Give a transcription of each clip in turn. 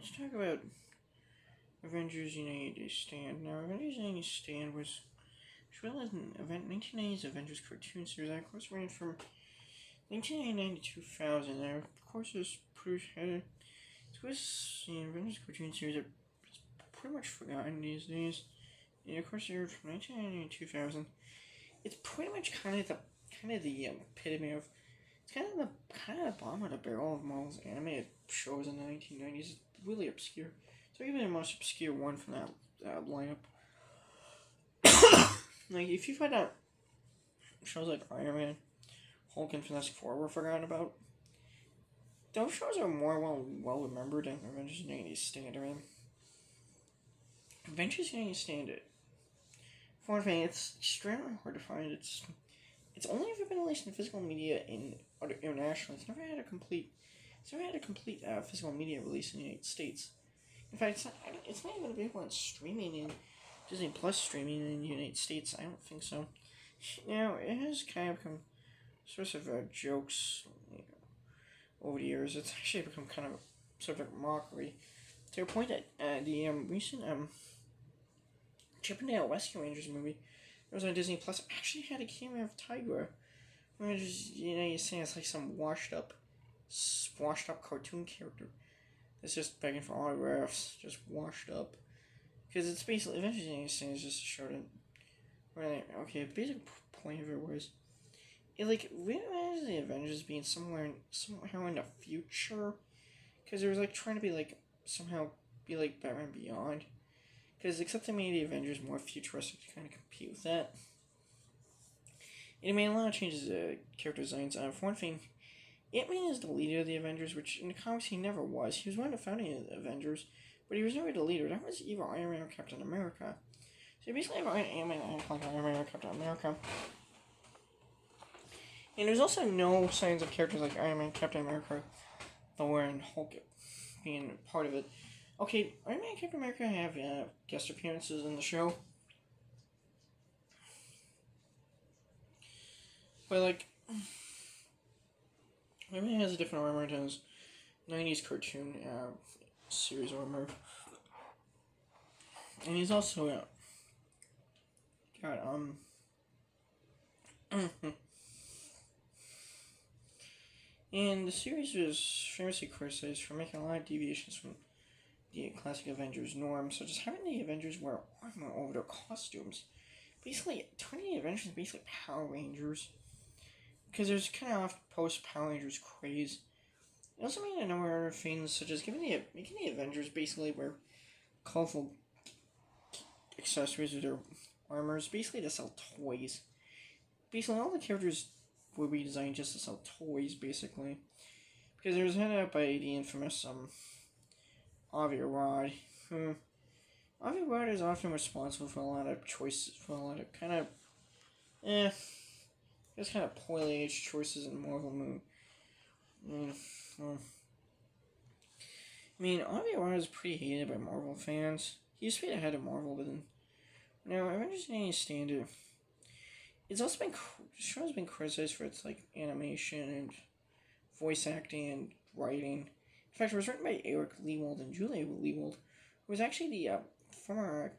let's talk about Avengers United Stand. Now, Avengers United Stand was released in 1990's Avengers cartoon series. That, of course, ran from 1999 to 2000. Now, of course, this was the Avengers cartoon series that is pretty much forgotten these days. And of course, it was from 1999 to 2000. It's pretty much kind of the epitome of. It's kind of the bottom of the barrel of Marvel's animated shows in the 1990s. It's really obscure. So even the most obscure one from that lineup. Like, if you find out shows like Iron Man, Hulk, and Fantastic Four were forgotten about, those shows are more well remembered than Avengers United Stand. I mean, Avengers United Stand, for one thing, it's extremely hard to find. It's only ever been released in physical media internationally. It's never had a complete physical media release in the United States. In fact, it's not even available on streaming in Disney Plus streaming in the United States. I don't think so. Now, it has kind of become source of jokes over the years. It's actually become kind of sort of mockery to a point that the recent Chip 'n Dale Rescue Rangers movie that was on Disney Plus actually had a cameo of Tigra. You say it's like some washed up cartoon character that's just begging for autographs, just washed up. Because it's basically, eventually, it's just a show that, okay, the basic point of it was, it realized the Avengers being somehow in the future, because it was trying to be somehow be like Batman Beyond, because except they made the Avengers more futuristic to kind of compete with that. It made a lot of changes to character designs. For one thing, Ant-Man is the leader of the Avengers, which in the comics he never was. He was one of the founding Avengers, but he was never the leader. That was either Iron Man or Captain America. So you basically have Ant-Man and Iron Man or Captain America. And there's also no signs of characters like Iron Man, Captain America, Thor, and Hulk being part of it. Okay, Iron Man and Captain America have guest appearances in the show. But, Iron Man has a different armor than his 90s cartoon series armor. And he's also and the series was famously criticized for making a lot of deviations from the classic Avengers norm, such as having the Avengers wear armor over their costumes. Basically, turning the Avengers into basically Power Rangers. Because there's kind of post-Power Rangers craze. It also made a number of other things, such as making the Avengers basically wear colorful accessories with their armors, basically to sell toys. Basically, all the characters were redesigned just to sell toys, basically. Because it was headed up by the infamous Avi Arad. Avi Arad is often responsible for a lot of choices, for a lot of kind of poorly aged choices in Marvel movies. Avi Arad is pretty hated by Marvel fans. He used to be the head of Marvel, but then now Avengers United Stand. It's also the show has been criticized for its animation and voice acting and writing. In fact, it was written by Eric Lewald and Julia Lewald, who was actually the former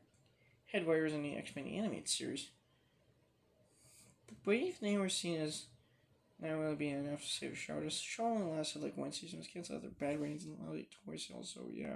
head writers in the X-Men animated series. But if they were seen as not really being enough to save the show, this show only lasted one season. It was canceled after bad ratings and lousy toy sales, so yeah.